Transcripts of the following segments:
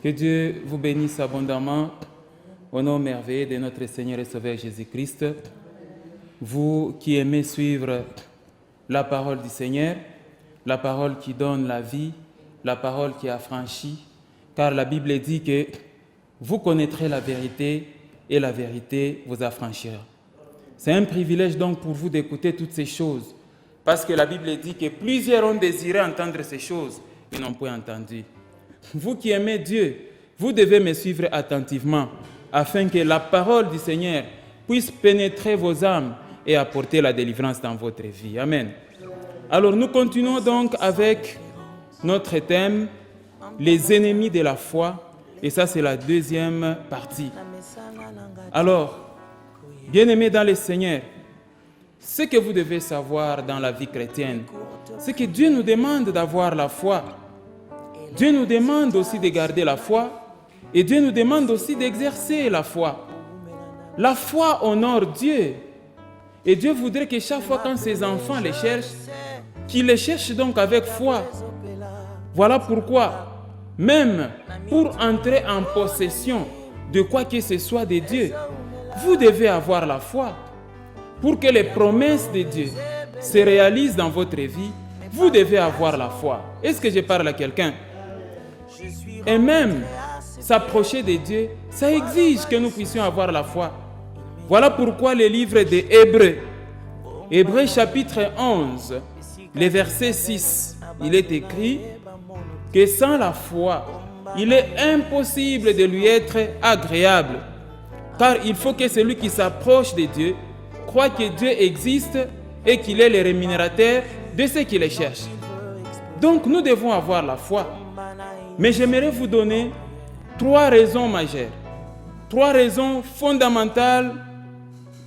Que Dieu vous bénisse abondamment au nom merveilleux de notre Seigneur et Sauveur Jésus-Christ. Vous qui aimez suivre la parole du Seigneur, la parole qui donne la vie, la parole qui affranchit, car la Bible dit que vous connaîtrez la vérité et la vérité vous affranchira. C'est un privilège donc pour vous d'écouter toutes ces choses, parce que la Bible dit que plusieurs ont désiré entendre ces choses et n'ont point entendu. Vous qui aimez Dieu, vous devez me suivre attentivement, afin que la parole du Seigneur puisse pénétrer vos âmes et apporter la délivrance dans votre vie. Amen. Alors nous continuons donc avec notre thème, les ennemis de la foi, et ça c'est la deuxième partie. Alors, bien-aimés dans le Seigneur, ce que vous devez savoir dans la vie chrétienne, c'est que Dieu nous demande d'avoir la foi. Dieu nous demande aussi de garder la foi et Dieu nous demande aussi d'exercer la foi. La foi honore Dieu. Et Dieu voudrait que chaque fois quand ses enfants les cherchent, qu'ils les cherchent donc avec foi. Voilà pourquoi, même pour entrer en possession de quoi que ce soit de Dieu, vous devez avoir la foi. Pour que les promesses de Dieu se réalisent dans votre vie, vous devez avoir la foi. Est-ce que je parle à quelqu'un? Et même s'approcher de Dieu, ça exige que nous puissions avoir la foi. Voilà pourquoi le livre des Hébreux, Hébreux chapitre 11, le verset 6, il est écrit que sans la foi, il est impossible de lui être agréable. Car il faut que celui qui s'approche de Dieu croit que Dieu existe et qu'il est le rémunérateur de ceux qui le cherchent. Donc nous devons avoir la foi. Mais j'aimerais vous donner 3 raisons majeures, 3 raisons fondamentales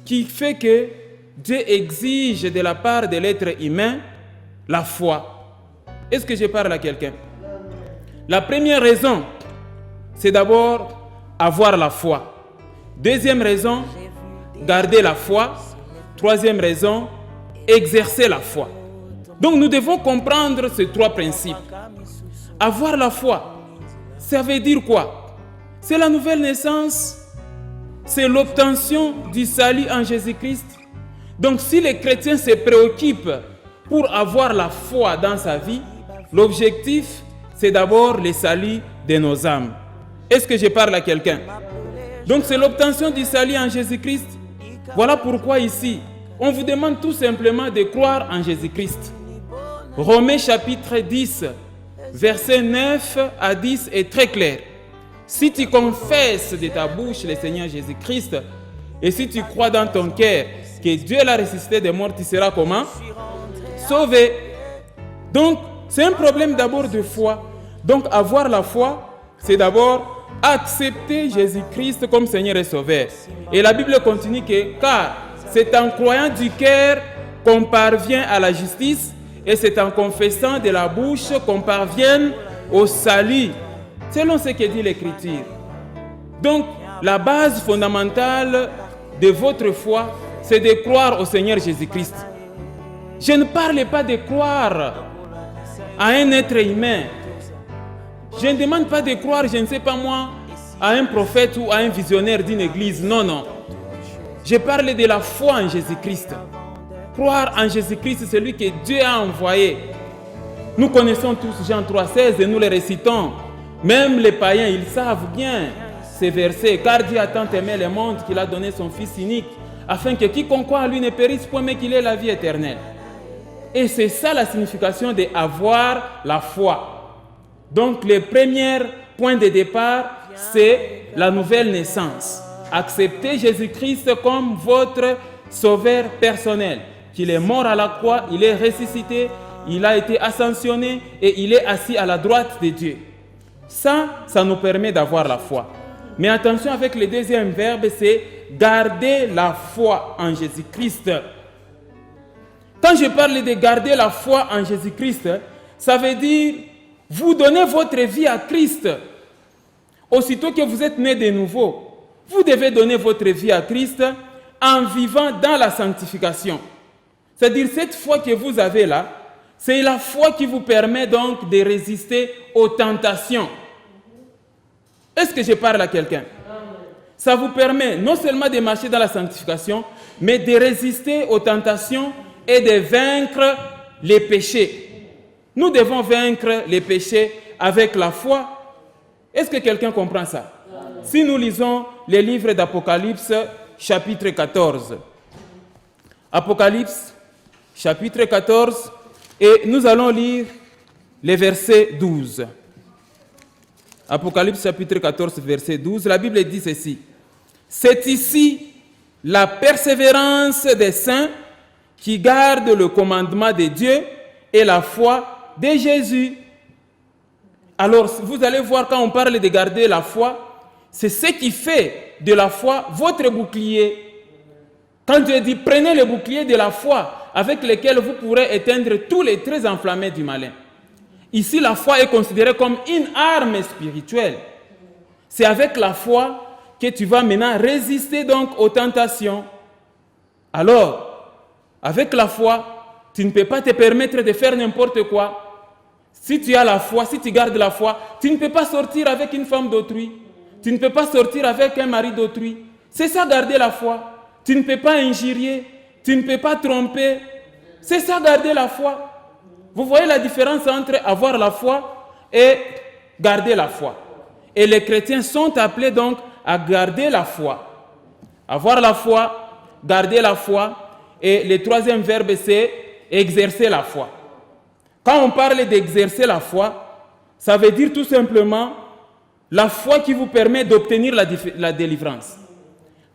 qui font que Dieu exige de la part de l'être humain la foi. Est-ce que je parle à quelqu'un? La première raison, c'est d'abord avoir la foi. Deuxième raison, garder la foi. Troisième raison, exercer la foi. Donc nous devons comprendre ces 3 principes. Avoir la foi, ça veut dire quoi? C'est la nouvelle naissance, c'est l'obtention du salut en Jésus-Christ. Donc si les chrétiens se préoccupent pour avoir la foi dans sa vie, l'objectif, c'est d'abord le salut de nos âmes. Est-ce que je parle à quelqu'un? Donc c'est l'obtention du salut en Jésus-Christ. Voilà pourquoi ici, on vous demande tout simplement de croire en Jésus-Christ. Romains chapitre 10, verset 9 à 10 est très clair. Si tu confesses de ta bouche le Seigneur Jésus-Christ et si tu crois dans ton cœur que Dieu l'a ressuscité des morts, tu seras comment? Sauvé. Donc, c'est un problème d'abord de foi. Donc, avoir la foi, c'est d'abord accepter Jésus-Christ comme Seigneur et Sauveur. Et la Bible continue que, car c'est en croyant du cœur qu'on parvient à la justice et c'est en confessant de la bouche qu'on parvient au salut, selon ce que dit l'Écriture. Donc, la base fondamentale de votre foi, c'est de croire au Seigneur Jésus-Christ. Je ne parle pas de croire à un être humain. Je ne demande pas de croire, je ne sais pas moi, à un prophète ou à un visionnaire d'une église. Non, non. Je parle de la foi en Jésus-Christ. Croire en Jésus-Christ, c'est celui que Dieu a envoyé. Nous connaissons tous Jean 3,16 et nous le récitons. Même les païens, ils savent bien ces versets. Car Dieu a tant aimé le monde qu'il a donné son Fils unique, afin que quiconque croit en lui ne périsse point, mais qu'il ait la vie éternelle. Et c'est ça la signification d'avoir la foi. Donc le premier point de départ, c'est la nouvelle naissance. Acceptez Jésus-Christ comme votre sauveur personnel. Qu'il est mort à la croix, il est ressuscité, il a été ascensionné et il est assis à la droite de Dieu. Ça nous permet d'avoir la foi. Mais attention avec le deuxième verbe, c'est garder la foi en Jésus-Christ. Quand je parle de garder la foi en Jésus-Christ, ça veut dire vous donner votre vie à Christ. Aussitôt que vous êtes né de nouveau, vous devez donner votre vie à Christ en vivant dans la sanctification. C'est-à-dire cette foi que vous avez là, c'est la foi qui vous permet donc de résister aux tentations. Est-ce que je parle à quelqu'un? Ça vous permet non seulement de marcher dans la sanctification, mais de résister aux tentations et de vaincre les péchés. Nous devons vaincre les péchés avec la foi. Est-ce que quelqu'un comprend ça? Si nous lisons les livres d'Apocalypse, chapitre 14. Apocalypse, chapitre 14, et nous allons lire les versets 12. Apocalypse, chapitre 14, verset 12, la Bible dit ceci. C'est ici la persévérance des saints qui gardent le commandement de Dieu et la foi de Jésus. Alors, vous allez voir, quand on parle de garder la foi, c'est ce qui fait de la foi votre bouclier. Quand Dieu dit, prenez le bouclier de la foi avec lequel vous pourrez éteindre tous les traits enflammés du malin. Ici, la foi est considérée comme une arme spirituelle. C'est avec la foi que tu vas maintenant résister donc aux tentations. Alors, avec la foi, tu ne peux pas te permettre de faire n'importe quoi. Si tu as la foi, si tu gardes la foi, tu ne peux pas sortir avec une femme d'autrui. Tu ne peux pas sortir avec un mari d'autrui. C'est ça, garder la foi. Tu ne peux pas injurier. Tu ne peux pas tromper. C'est ça, garder la foi. Vous voyez la différence entre avoir la foi et garder la foi. Et les chrétiens sont appelés donc à garder la foi. Avoir la foi, garder la foi. Et le troisième verbe, c'est exercer la foi. Quand on parle d'exercer la foi, ça veut dire tout simplement la foi qui vous permet d'obtenir la délivrance.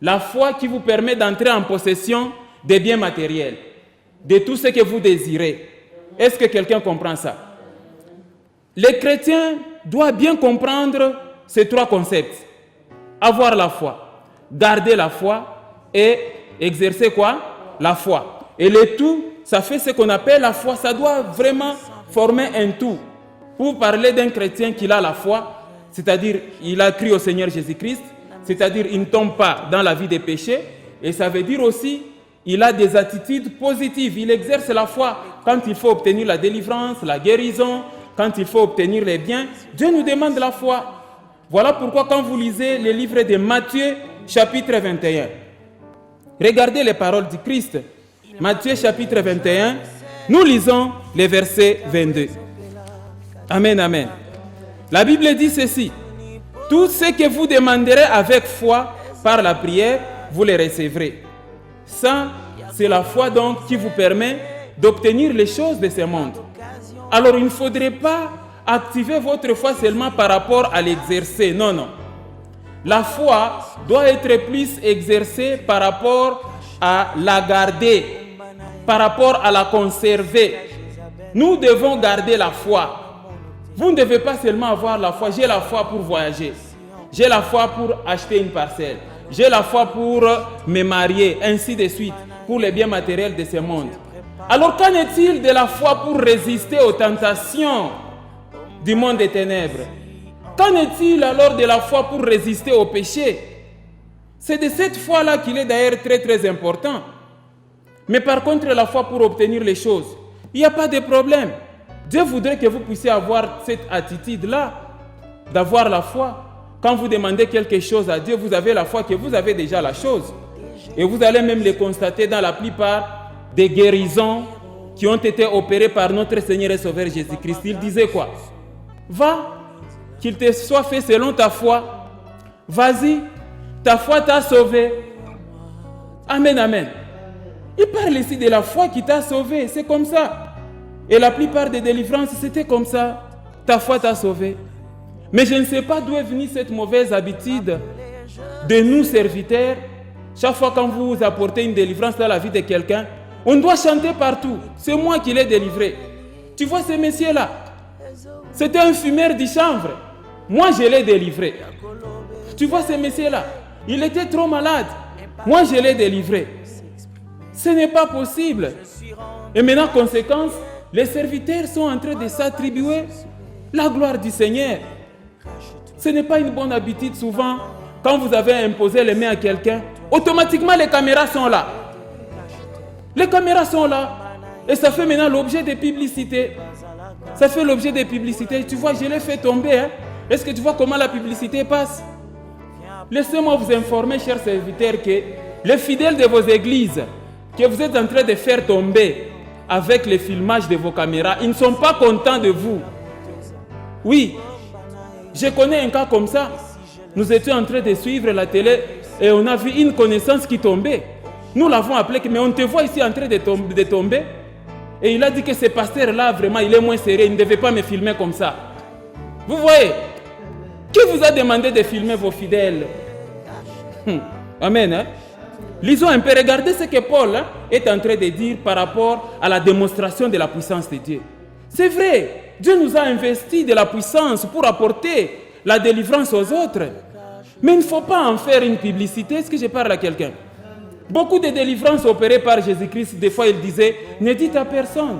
La foi qui vous permet d'entrer en possession des biens matériels, de tout ce que vous désirez. Est-ce que quelqu'un comprend ça? Les chrétiens doivent bien comprendre ces trois concepts. Avoir la foi, garder la foi et exercer quoi? La foi. Et le tout, ça fait ce qu'on appelle la foi. Ça doit vraiment former un tout. Pour parler d'un chrétien qui a la foi, c'est-à-dire il a cru au Seigneur Jésus-Christ, c'est-à-dire il ne tombe pas dans la vie des péchés, et ça veut dire aussi il a des attitudes positives, il exerce la foi quand il faut obtenir la délivrance, la guérison, quand il faut obtenir les biens. Dieu nous demande la foi. Voilà pourquoi quand vous lisez le livre de Matthieu, chapitre 21, regardez les paroles du Christ. Matthieu, chapitre 21, nous lisons les versets 22. Amen, amen. La Bible dit ceci. Tout ce que vous demanderez avec foi par la prière, vous le recevrez. Ça, c'est la foi donc qui vous permet d'obtenir les choses de ce monde. Alors, il ne faudrait pas activer votre foi seulement par rapport à l'exercer. Non, non. La foi doit être plus exercée par rapport à la garder, par rapport à la conserver. Nous devons garder la foi. Vous ne devez pas seulement avoir la foi. J'ai la foi pour voyager. J'ai la foi pour acheter une parcelle. J'ai la foi pour me marier, ainsi de suite, pour les biens matériels de ce monde. Alors qu'en est-il de la foi pour résister aux tentations du monde des ténèbres? Qu'en est-il alors de la foi pour résister au péché? C'est de cette foi-là qu'il est d'ailleurs très très important. Mais par contre, la foi pour obtenir les choses, il n'y a pas de problème. Dieu voudrait que vous puissiez avoir cette attitude-là, d'avoir la foi. Quand vous demandez quelque chose à Dieu, vous avez la foi que vous avez déjà la chose. Et vous allez même le constater dans la plupart des guérisons qui ont été opérées par notre Seigneur et Sauveur Jésus-Christ. Il disait quoi? Va, qu'il te soit fait selon ta foi. Vas-y, ta foi t'a sauvé. Amen, amen. Il parle ici de la foi qui t'a sauvé. C'est comme ça. Et la plupart des délivrances, c'était comme ça. Ta foi t'a sauvé. Mais je ne sais pas d'où est venue cette mauvaise habitude de nous, serviteurs. Chaque fois quand vous apportez une délivrance dans la vie de quelqu'un, on doit chanter partout. C'est moi qui l'ai délivré. Tu vois ce monsieur-là? C'était un fumeur du chanvre. Moi, je l'ai délivré. Tu vois ce monsieur-là? Il était trop malade. Moi, je l'ai délivré. Ce n'est pas possible. Et maintenant, conséquence, les serviteurs sont en train de s'attribuer la gloire du Seigneur. Ce n'est pas une bonne habitude souvent. Quand vous avez imposé les mains à quelqu'un, automatiquement les caméras sont là. Les caméras sont là. Et ça fait maintenant l'objet de publicité. Ça fait l'objet de publicité. Tu vois, je l'ai fait tomber. Est-ce que tu vois comment la publicité passe? Laissez-moi vous informer, chers serviteurs, que les fidèles de vos églises que vous êtes en train de faire tomber avec le filmage de vos caméras, ils ne sont pas contents de vous. Oui, je connais un cas comme ça. Nous étions en train de suivre la télé et on a vu une connaissance qui tombait. Nous l'avons appelé, mais on te voit ici en train de tomber. Et il a dit que ce pasteur-là, vraiment, il est moins sérieux, il ne devait pas me filmer comme ça. Vous voyez? Qui vous a demandé de filmer vos fidèles? Amen. Hein? Lisons un peu, regardez ce que Paul est en train de dire par rapport à la démonstration de la puissance de Dieu. C'est vrai, Dieu nous a investi de la puissance pour apporter la délivrance aux autres. Mais il ne faut pas en faire une publicité. Est-ce que je parle à quelqu'un? Beaucoup de délivrances opérées par Jésus-Christ, des fois il disait, ne dites à personne.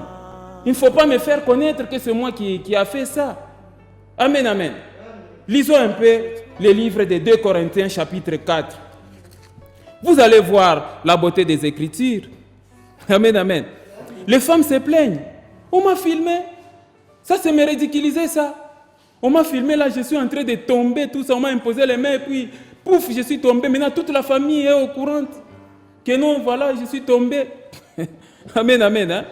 Il ne faut pas me faire connaître que c'est moi qui a fait ça. Amen, amen. Lisons un peu les livres de 2 Corinthiens chapitre 4. Vous allez voir la beauté des Écritures. Amen, amen. Les femmes se plaignent. On m'a filmé. Ça, c'est me ridiculiser, ça. On m'a filmé, là, je suis en train de tomber, tout ça. On m'a imposé les mains, et puis, pouf, je suis tombé. Maintenant, toute la famille est au courant. Que non, voilà, je suis tombé. Amen, amen. Hein?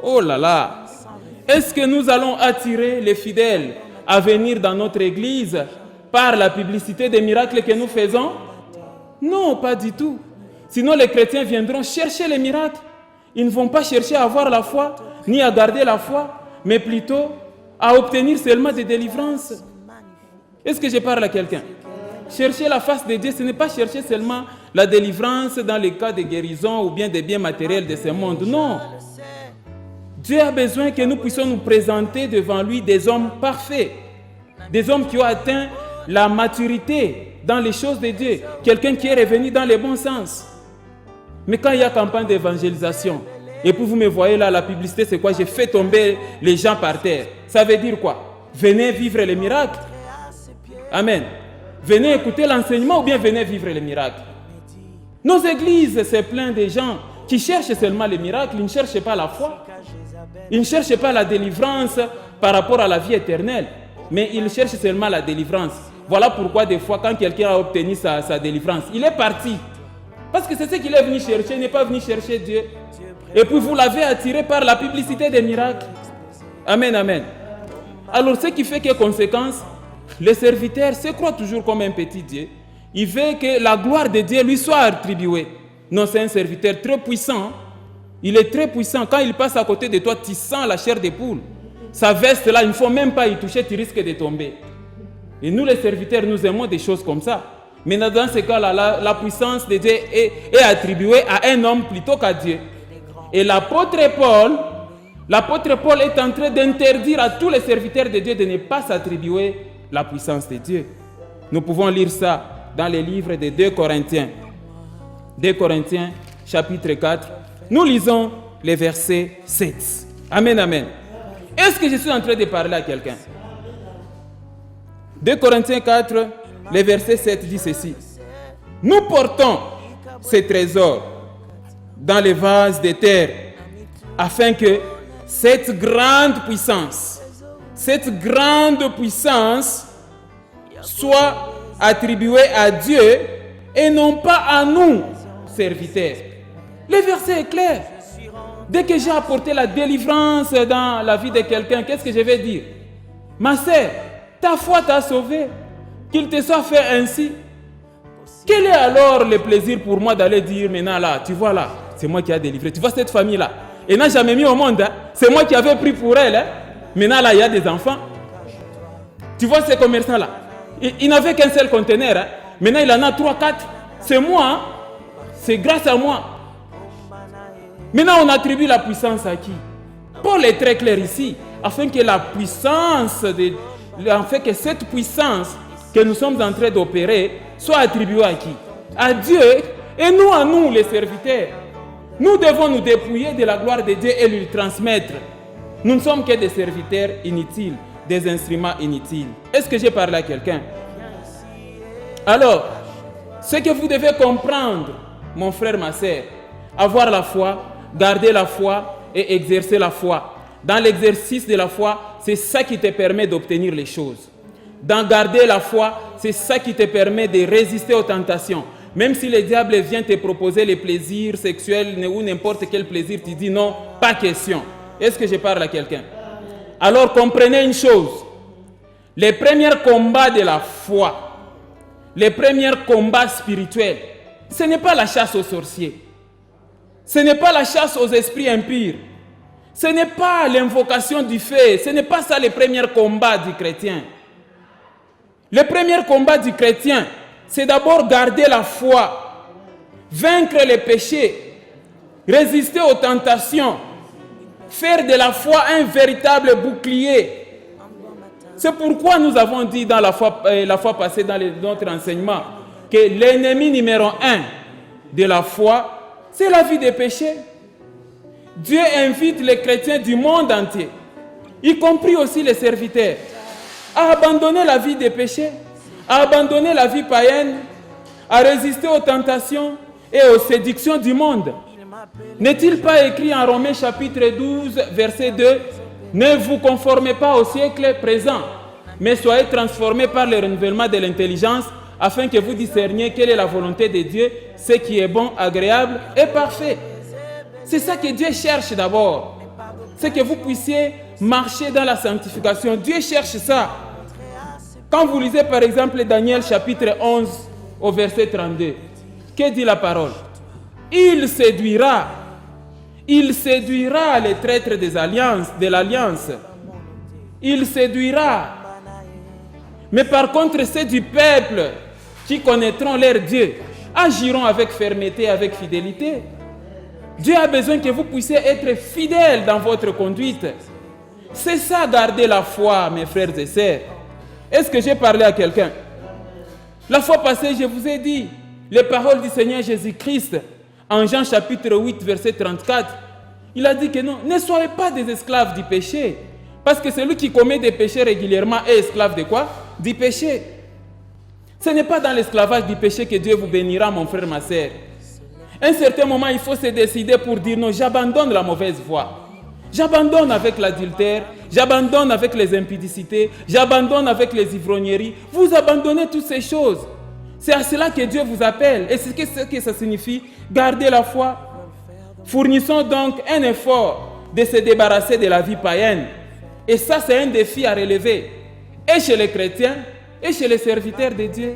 Oh là là. Est-ce que nous allons attirer les fidèles à venir dans notre église par la publicité des miracles que nous faisons? Non, pas du tout. Sinon, les chrétiens viendront chercher les miracles. Ils ne vont pas chercher à avoir la foi, ni à garder la foi, mais plutôt à obtenir seulement des délivrances. Est-ce que je parle à quelqu'un? Chercher la face de Dieu, ce n'est pas chercher seulement la délivrance dans les cas de guérison ou bien des biens matériels de ce monde. Non. Dieu a besoin que nous puissions nous présenter devant lui des hommes parfaits, des hommes qui ont atteint la maturité dans les choses de Dieu, quelqu'un qui est revenu dans les bons sens. Mais quand il y a campagne d'évangélisation, et puis vous me voyez là, la publicité, c'est quoi? J'ai fait tomber les gens par terre. Ça veut dire quoi? Venez vivre les miracles. Amen. Venez écouter l'enseignement ou bien venez vivre les miracles. Nos églises, c'est plein de gens qui cherchent seulement les miracles, ils ne cherchent pas la foi. Ils ne cherchent pas la délivrance par rapport à la vie éternelle, mais ils cherchent seulement la délivrance. Voilà pourquoi des fois, quand quelqu'un a obtenu sa délivrance, il est parti. Parce que c'est ce qu'il est venu chercher, il n'est pas venu chercher Dieu. Et puis vous l'avez attiré par la publicité des miracles. Amen, amen. Alors ce qui fait que conséquence, le serviteur se croit toujours comme un petit Dieu. Il veut que la gloire de Dieu lui soit attribuée. Non, c'est un serviteur très puissant. Il est très puissant. Quand il passe à côté de toi, tu sens la chair des poules. Sa veste là, il ne faut même pas y toucher, tu risques de tomber. Et nous les serviteurs, nous aimons des choses comme ça. Mais dans ce cas-là, la puissance de Dieu est attribuée à un homme plutôt qu'à Dieu. Et l'apôtre Paul est en train d'interdire à tous les serviteurs de Dieu de ne pas s'attribuer la puissance de Dieu. Nous pouvons lire ça dans les livres de 2 Corinthiens. 2 Corinthiens, chapitre 4. Nous lisons les versets 7. Amen, amen. Est-ce que je suis en train de parler à quelqu'un? 2 Corinthiens 4, le verset 7 dit ceci. Nous portons ces trésors dans les vases de terre, afin que cette grande puissance soit attribuée à Dieu et non pas à nous, serviteurs. Le verset est clair. Dès que j'ai apporté la délivrance dans la vie de quelqu'un, qu'est-ce que je vais dire? Ma sœur, ta foi t'a sauvé, qu'il te soit fait ainsi. Quel est alors le plaisir pour moi d'aller dire maintenant là, tu vois là, c'est moi qui ai délivré. Tu vois cette famille-là, elle n'a jamais mis au monde, hein? C'est moi qui avais pris pour elle. Hein? Maintenant là, il y a des enfants. Tu vois ces commerçants-là, il n'avait qu'un seul conteneur. Hein? Maintenant, il en a 3, 4. C'est moi, hein? C'est grâce à moi. Maintenant, on attribue la puissance à qui? Paul est très clair ici, afin que la puissance, que cette puissance que nous sommes en train d'opérer soit attribuée à qui? À Dieu et nous à nous, les serviteurs. Nous devons nous dépouiller de la gloire de Dieu et lui transmettre. Nous ne sommes que des serviteurs inutiles, des instruments inutiles. Est-ce que j'ai parlé à quelqu'un? Alors, ce que vous devez comprendre, mon frère, ma sœur, avoir la foi, garder la foi et exercer la foi. Dans l'exercice de la foi, c'est ça qui te permet d'obtenir les choses. dans garder la foi, c'est ça qui te permet de résister aux tentations. Même si le diable vient te proposer les plaisirs sexuels ou n'importe quel plaisir, tu dis non, pas question. Est-ce que je parle à quelqu'un? Alors comprenez une chose. Les premiers combats de la foi, les premiers combats spirituels, ce n'est pas la chasse aux sorciers. Ce n'est pas la chasse aux esprits impurs. Ce n'est pas l'invocation du feu. Ce n'est pas ça les premiers combats du chrétien. Le premier combat du chrétien, c'est d'abord garder la foi, vaincre les péchés, résister aux tentations, faire de la foi un véritable bouclier. C'est pourquoi nous avons dit dans la fois passée dans notre enseignement que l'ennemi numéro 1 de la foi, c'est la vie des péchés. Dieu invite les chrétiens du monde entier, y compris aussi les serviteurs, à abandonner la vie des péchés, à abandonner la vie païenne, à résister aux tentations et aux séductions du monde. N'est-il pas écrit en Romains chapitre 12, verset 2, « Ne vous conformez pas au siècle présent, mais soyez transformés par le renouvellement de l'intelligence, afin que vous discerniez quelle est la volonté de Dieu, ce qui est bon, agréable et parfait. » C'est ça que Dieu cherche d'abord. C'est que vous puissiez marcher dans la sanctification. Dieu cherche ça. Quand vous lisez par exemple Daniel chapitre 11 au verset 32, que dit la parole? Il séduira les traîtres de l'alliance. Il séduira. Mais par contre, ceux du peuple qui connaîtront leur Dieu agiront avec fermeté, avec fidélité. Dieu a besoin que vous puissiez être fidèles dans votre conduite. C'est ça, garder la foi, mes frères et sœurs. Est-ce que j'ai parlé à quelqu'un? La fois passée, je vous ai dit les paroles du Seigneur Jésus-Christ en Jean chapitre 8, verset 34. Il a dit que non, ne soyez pas des esclaves du péché. Parce que celui qui commet des péchés régulièrement est esclave de quoi? Du péché. Ce n'est pas dans l'esclavage du péché que Dieu vous bénira, mon frère, ma sœur. À un certain moment, il faut se décider pour dire non, j'abandonne la mauvaise voie. J'abandonne avec l'adultère, j'abandonne avec les impudicités, j'abandonne avec les ivrogneries. Vous abandonnez toutes ces choses. C'est à cela que Dieu vous appelle. Et c'est ce que ça signifie, garder la foi. Fournissons donc un effort de se débarrasser de la vie païenne. Et ça, c'est un défi à relever. Et chez les chrétiens, et chez les serviteurs de Dieu.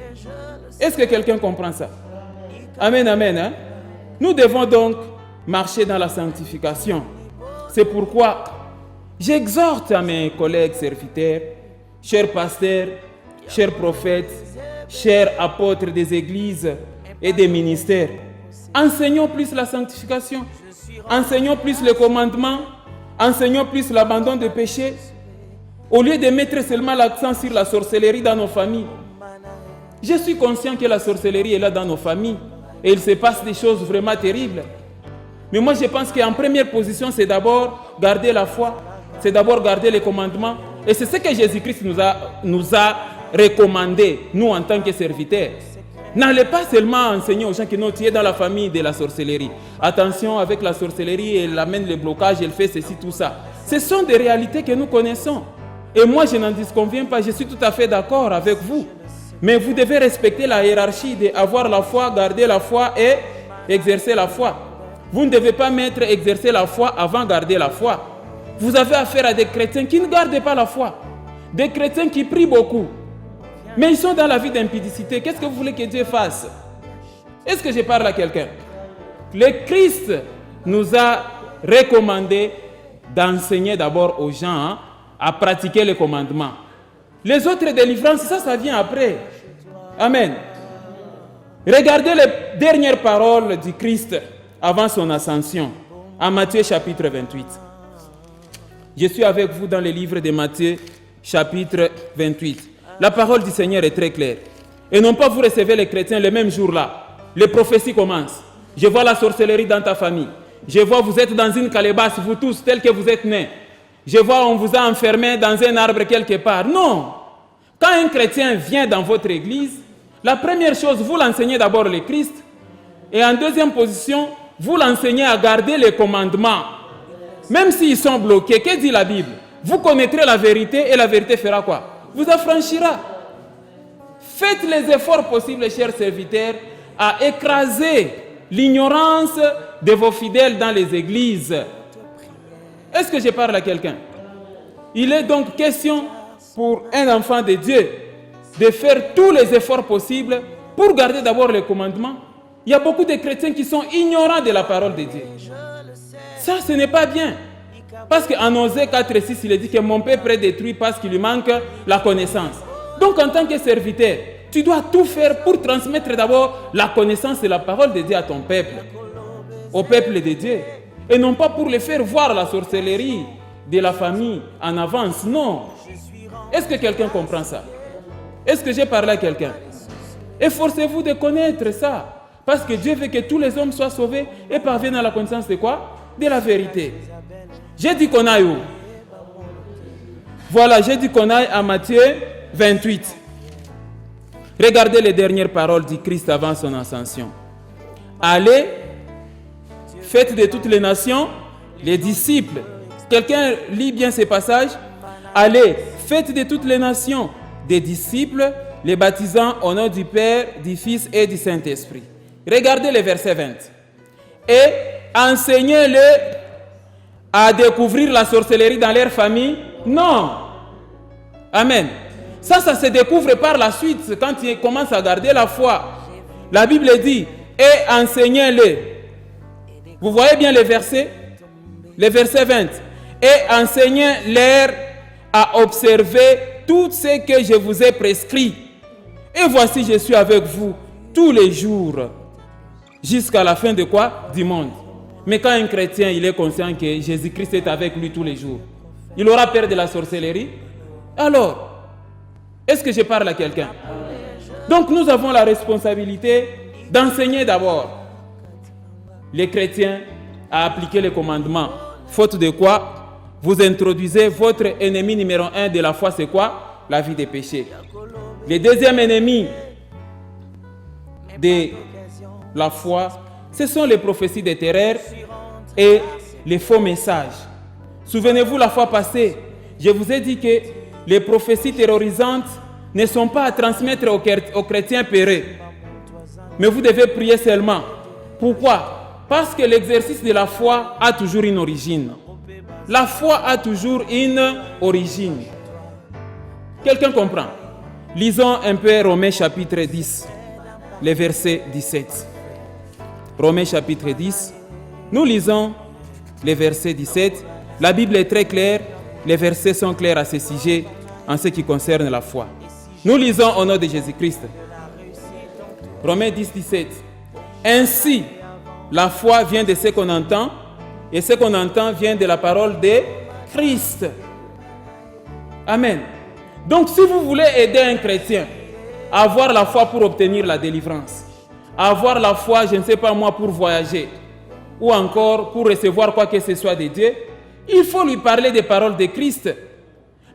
Est-ce que quelqu'un comprend ça? Amen, amen. Hein? Nous devons donc marcher dans la sanctification. C'est pourquoi j'exhorte à mes collègues serviteurs, chers pasteurs, chers prophètes, chers apôtres des églises et des ministères, enseignons plus la sanctification, enseignons plus le commandement, enseignons plus l'abandon de péché, au lieu de mettre seulement l'accent sur la sorcellerie dans nos familles. Je suis conscient que la sorcellerie est là dans nos familles et il se passe des choses vraiment terribles. Mais moi je pense qu'en première position, c'est d'abord garder la foi, c'est d'abord garder les commandements. Et c'est ce que Jésus-Christ nous a recommandé, nous en tant que serviteurs. N'allez pas seulement enseigner aux gens que non, tu es dans la famille de la sorcellerie. Attention avec la sorcellerie, elle amène le blocage, elle fait ceci, tout ça. Ce sont des réalités que nous connaissons. Et moi je n'en disconviens pas, je suis tout à fait d'accord avec vous. Mais vous devez respecter la hiérarchie d'avoir la foi, garder la foi et exercer la foi. Vous ne devez pas mettre exercer la foi avant garder la foi. Vous avez affaire à des chrétiens qui ne gardent pas la foi. Des chrétiens qui prient beaucoup. Mais ils sont dans la vie d'impudicité. Qu'est-ce que vous voulez que Dieu fasse? Est-ce que je parle à quelqu'un? Le Christ nous a recommandé d'enseigner d'abord aux gens à pratiquer les commandements. Les autres délivrances, ça vient après. Amen. Regardez les dernières paroles du Christ avant son ascension, en Matthieu chapitre 28. Je suis avec vous dans le livre de Matthieu chapitre 28. La parole du Seigneur est très claire. Et non pas vous recevez les chrétiens le même jour-là. Les prophéties commencent. Je vois la sorcellerie dans ta famille. Je vois vous êtes dans une calebasse, vous tous, tels que vous êtes nés. Je vois on vous a enfermé dans un arbre quelque part. Non. Quand un chrétien vient dans votre église, la première chose, vous l'enseignez d'abord le Christ. Et en deuxième position, vous l'enseignez à garder les commandements. Même s'ils sont bloqués, que dit la Bible? Vous connaîtrez la vérité et la vérité fera quoi? Vous affranchira. Faites les efforts possibles, chers serviteurs, à écraser l'ignorance de vos fidèles dans les églises. Est-ce que je parle à quelqu'un? Il est donc question pour un enfant de Dieu de faire tous les efforts possibles pour garder d'abord les commandements. Il y a beaucoup de chrétiens qui sont ignorants de la parole de Dieu. Ça, ce n'est pas bien. Parce qu'en Osée 4:6, il est dit que mon peuple est détruit parce qu'il lui manque la connaissance. Donc, en tant que serviteur, tu dois tout faire pour transmettre d'abord la connaissance de la parole de Dieu à ton peuple, au peuple de Dieu. Et non pas pour les faire voir la sorcellerie de la famille en avance. Non. Est-ce que quelqu'un comprend ça? Est-ce que j'ai parlé à quelqu'un? Efforcez-vous de connaître ça. Parce que Dieu veut que tous les hommes soient sauvés et parviennent à la connaissance de quoi? De la vérité. J'ai dit qu'on aille où? Voilà, j'ai dit qu'on aille à Matthieu 28. Regardez les dernières paroles du Christ avant son ascension. Allez, faites de toutes les nations les disciples. Quelqu'un lit bien ces passages? Allez, faites de toutes les nations des disciples, les baptisant au nom du Père, du Fils et du Saint-Esprit. Regardez le verset 20. Et enseignez-les à découvrir la sorcellerie dans leur famille? Non. Amen. Ça se découvre par la suite quand ils commencent à garder la foi. La Bible dit, et enseignez-les. Vous voyez bien le verset 20. Et enseignez-leur à observer tout ce que je vous ai prescrit. Et voici, je suis avec vous tous les jours. Jusqu'à la fin de quoi? Du monde. Mais quand un chrétien, il est conscient que Jésus-Christ est avec lui tous les jours, il aura peur de la sorcellerie? Alors, est-ce que je parle à quelqu'un? Donc nous avons la responsabilité d'enseigner d'abord les chrétiens à appliquer les commandements. Faute de quoi, vous introduisez votre ennemi numéro 1 de la foi, c'est quoi? La vie des péchés. Le deuxième ennemi de la foi, ce sont les prophéties de terreur et les faux messages. Souvenez-vous, la fois passée, je vous ai dit que les prophéties terrorisantes ne sont pas à transmettre aux chrétiens péris. Mais vous devez prier seulement. Pourquoi? Parce que l'exercice de la foi a toujours une origine. La foi a toujours une origine. Quelqu'un comprend? Lisons un peu Romains chapitre 10, le verset 17. Romains chapitre 10, nous lisons le verset 17. La Bible est très claire, les versets sont clairs à ce sujet en ce qui concerne la foi. Nous lisons au nom de Jésus-Christ. Romains 10, 17. Ainsi, la foi vient de ce qu'on entend, et ce qu'on entend vient de la parole de Christ. Amen. Donc, si vous voulez aider un chrétien à avoir la foi pour obtenir la délivrance, à avoir la foi, je ne sais pas moi, pour voyager, ou encore pour recevoir quoi que ce soit de Dieu, il faut lui parler des paroles de Christ.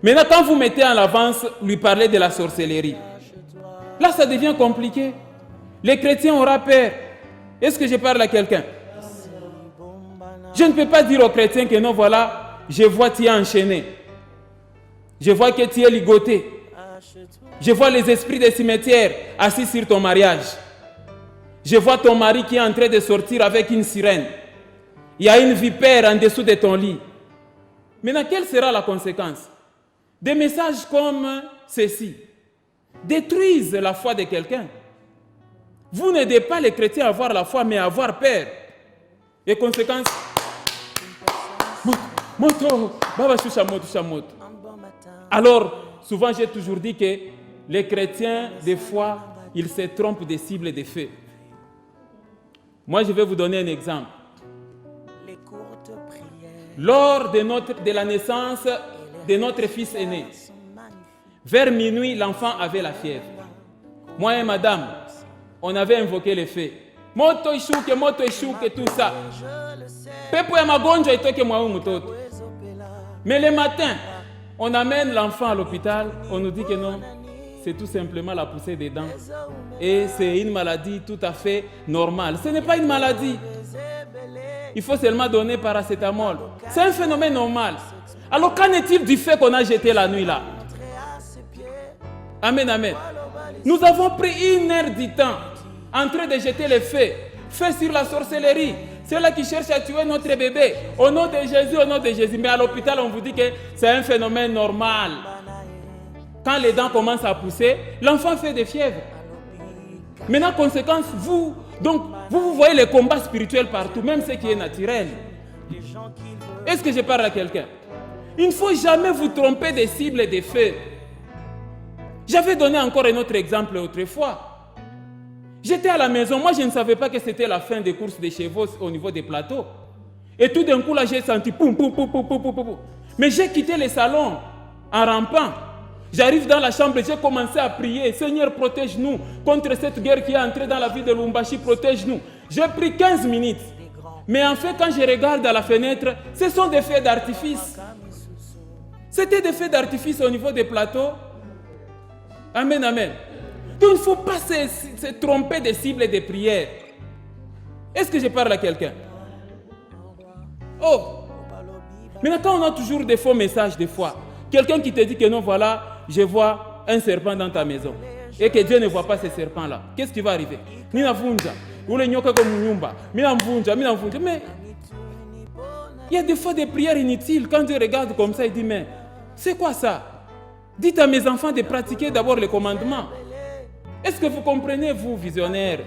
Maintenant, quand vous mettez en avance, lui parler de la sorcellerie, là, ça devient compliqué. Les chrétiens auront peur. Est-ce que je parle à quelqu'un? Je ne peux pas dire aux chrétiens que non, voilà, je vois tu es enchaîné. Je vois que tu es ligoté. Je vois les esprits des cimetières assis sur ton mariage. Je vois ton mari qui est en train de sortir avec une sirène. Il y a une vipère en dessous de ton lit. Maintenant, quelle sera la conséquence? Des messages comme ceci détruisent la foi de quelqu'un. Vous n'aidez pas les chrétiens à avoir la foi, mais à avoir peur. Et conséquence, moto, baba moto. Alors, souvent j'ai toujours dit que les chrétiens, des fois, ils se trompent des cibles de feu. Moi, je vais vous donner un exemple. Lors de la naissance de notre fils aîné, vers minuit, l'enfant avait la fièvre. Moi et madame, on avait invoqué les fées. Moto ishuke, tout ça. Pepo ya magonjwa itoke mwa mtoto. Mais le matin, on amène l'enfant à l'hôpital, on nous dit que non, c'est tout simplement la poussée des dents. Et c'est une maladie tout à fait normale. Ce n'est pas une maladie. Il faut seulement donner paracétamol. C'est un phénomène normal. Alors qu'en est-il du fait qu'on a jeté la nuit là? Amen, amen. Nous avons pris 1 heure du temps en train de jeter les faits sur la sorcellerie. Ceux-là qui cherchent à tuer notre bébé, au nom de Jésus, au nom de Jésus. Mais à l'hôpital, on vous dit que c'est un phénomène normal. Quand les dents commencent à pousser, l'enfant fait des fièvres. Maintenant, conséquence, vous voyez les combats spirituels partout, même ce qui est naturel. Est-ce que je parle à quelqu'un? Il ne faut jamais vous tromper des cibles et des faits. J'avais donné encore un autre exemple autrefois. J'étais à la maison, moi je ne savais pas que c'était la fin des courses des chevaux au niveau des plateaux. Et tout d'un coup là j'ai senti poum poum poum poum poum poum poum. Mais j'ai quitté le salon en rampant. J'arrive dans la chambre, j'ai commencé à prier. Seigneur, protège-nous contre cette guerre qui est entrée dans la ville de Lubumbashi, protège-nous. J'ai pris 15 minutes. Mais en fait, quand je regarde à la fenêtre, ce sont des feux d'artifice. C'était des feux d'artifice au niveau des plateaux. Amen, amen. Donc il ne faut pas se tromper des cibles et des prières. Est-ce que je parle à quelqu'un? Oh! Maintenant, quand on a toujours des faux messages, des fois, quelqu'un qui te dit que non, voilà, je vois un serpent dans ta maison, et que Dieu ne voit pas ce serpent-là, qu'est-ce qui va arriver? Mais il y a des fois des prières inutiles. Quand Dieu regarde comme ça, il dit, mais c'est quoi ça? Dites à mes enfants de pratiquer d'abord les commandements. Est-ce que vous comprenez, vous, visionnaires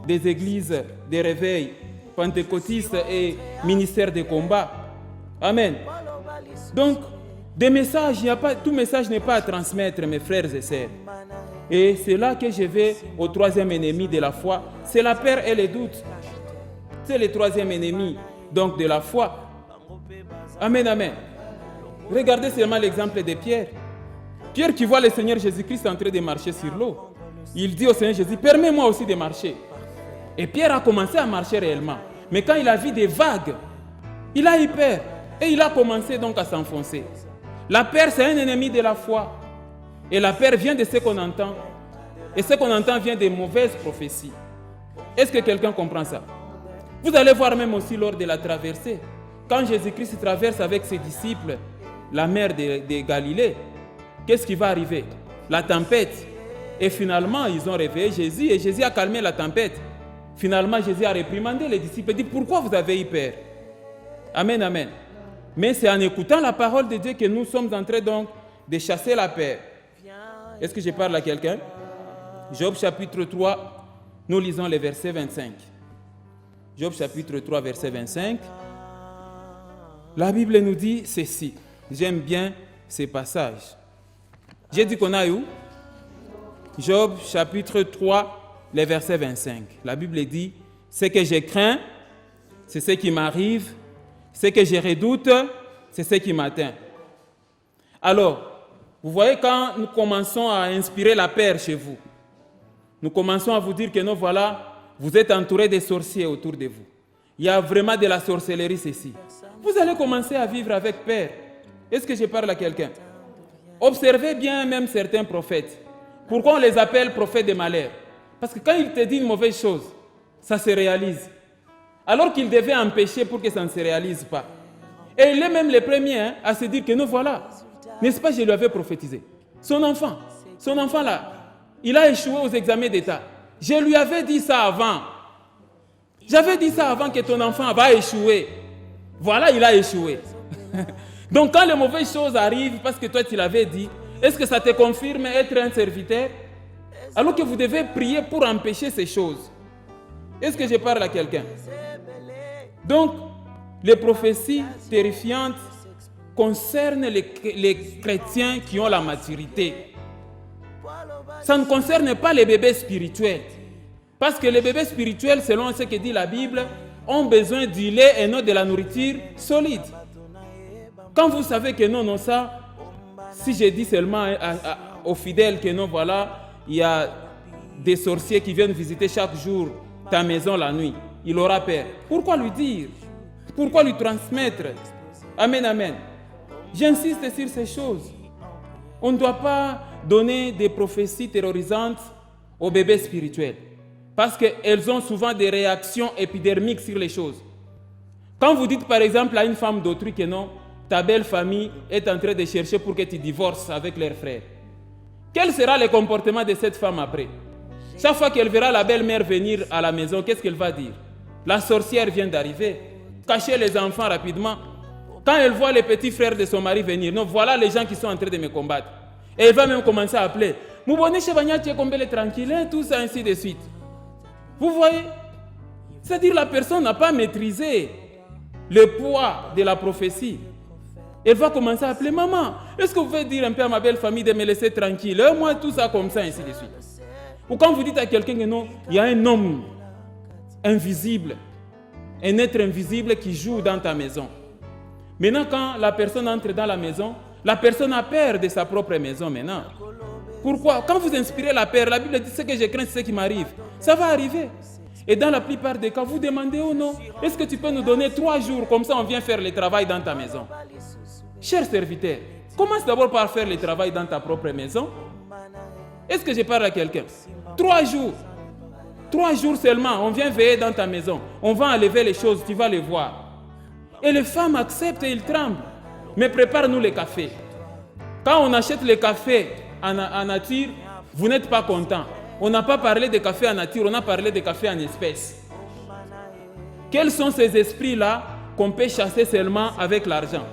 des églises, des réveils, pentecôtistes et ministères de combat? Amen. Donc, des messages, tout message n'est pas à transmettre, mes frères et sœurs. Et c'est là que je vais au troisième ennemi de la foi. C'est la peur et les doutes. C'est le troisième ennemi, donc, de la foi. Amen, amen. Regardez seulement l'exemple de Pierre. Pierre qui voit le Seigneur Jésus-Christ en train de marcher sur l'eau. Il dit au Seigneur Jésus, permets-moi aussi de marcher. Et Pierre a commencé à marcher réellement. Mais quand il a vu des vagues, il a eu peur. Et il a commencé donc à s'enfoncer. La peur, c'est un ennemi de la foi. Et la peur vient de ce qu'on entend. Et ce qu'on entend vient des mauvaises prophéties. Est-ce que quelqu'un comprend ça? Vous allez voir même aussi lors de la traversée. Quand Jésus-Christ traverse avec ses disciples la mer de Galilée, qu'est-ce qui va arriver? La tempête. Et finalement, ils ont réveillé Jésus et Jésus a calmé la tempête. Finalement, Jésus a réprimandé les disciples et dit, pourquoi vous avez eu peur? Amen, amen. Mais c'est en écoutant la parole de Dieu que nous sommes en train donc de chasser la peur. Est-ce que je parle à quelqu'un? Job chapitre 3, nous lisons les versets 25. Job chapitre 3, verset 25. La Bible nous dit ceci. J'aime bien ces passages. J'ai dit qu'on a où? Job chapitre 3, les versets 25. La Bible dit, ce que je crains, c'est ce qui m'arrive. Ce que je redoute, c'est ce qui m'atteint. Alors, vous voyez, quand nous commençons à inspirer la peur chez vous, nous commençons à vous dire que non, voilà, vous êtes entouré de sorciers autour de vous. Il y a vraiment de la sorcellerie ici. Vous allez commencer à vivre avec peur. Est-ce que je parle à quelqu'un? Observez bien même certains prophètes. Pourquoi on les appelle prophètes de malheur? Parce que quand ils te disent une mauvaise chose, ça se réalise. Alors qu'ils devaient empêcher pour que ça ne se réalise pas. Et il est même le premier à se dire que non, voilà, n'est-ce pas, je lui avais prophétisé. Son enfant là, il a échoué aux examens d'État. Je lui avais dit ça avant. J'avais dit ça avant que ton enfant va échouer. Voilà, il a échoué. Donc quand les mauvaises choses arrivent, parce que toi tu l'avais dit, est-ce que ça te confirme être un serviteur? Alors que vous devez prier pour empêcher ces choses. Est-ce que je parle à quelqu'un? Donc, les prophéties terrifiantes concernent les chrétiens qui ont la maturité. Ça ne concerne pas les bébés spirituels. Parce que les bébés spirituels, selon ce que dit la Bible, ont besoin du lait et non de la nourriture solide. Quand vous savez que non, ça, si je dis seulement aux fidèles que non, voilà, il y a des sorciers qui viennent visiter chaque jour ta maison la nuit, il aura peur. Pourquoi lui dire? Pourquoi lui transmettre? Amen, amen. J'insiste sur ces choses. On ne doit pas donner des prophéties terrorisantes aux bébés spirituels. Parce qu'elles ont souvent des réactions épidermiques sur les choses. Quand vous dites par exemple à une femme d'autrui que non, ta belle famille est en train de chercher pour que tu divorces avec leurs frères. Quel sera le comportement de cette femme après? Chaque fois qu'elle verra la belle-mère venir à la maison, qu'est-ce qu'elle va dire? La sorcière vient d'arriver. Cacher les enfants rapidement. Quand elle voit les petits frères de son mari venir, non, voilà les gens qui sont en train de me combattre. Et elle va même commencer à appeler. Moubone Chebanya, tu es combien tranquille, hein, tout ça, ainsi de suite. Vous voyez? C'est-à-dire la personne n'a pas maîtrisé le poids de la prophétie. Elle va commencer à appeler maman. Est-ce que vous pouvez dire un peu à ma belle famille de me laisser tranquille? Moi, tout ça comme ça, ainsi de suite. Ou quand vous dites à quelqu'un que non, il y a un homme invisible, un être invisible qui joue dans ta maison. Maintenant, quand la personne entre dans la maison, la personne a peur de sa propre maison maintenant. Pourquoi? Quand vous inspirez la peur, la Bible dit ce que je crains, c'est ce qui m'arrive. Ça va arriver. Et dans la plupart des cas, vous demandez oh non, est-ce que tu peux nous donner 3 jours, comme ça on vient faire le travail dans ta maison? Cher serviteur, commence d'abord par faire le travail dans ta propre maison. Est-ce que je parle à quelqu'un? 3 jours. 3 jours seulement, on vient veiller dans ta maison. On va enlever les choses, tu vas les voir. Et les femmes acceptent et ils tremblent. Mais prépare-nous le café. Quand on achète le café en nature, vous n'êtes pas content. On n'a pas parlé de café en nature, on a parlé de café en espèces. Quels sont ces esprits-là qu'on peut chasser seulement avec l'argent?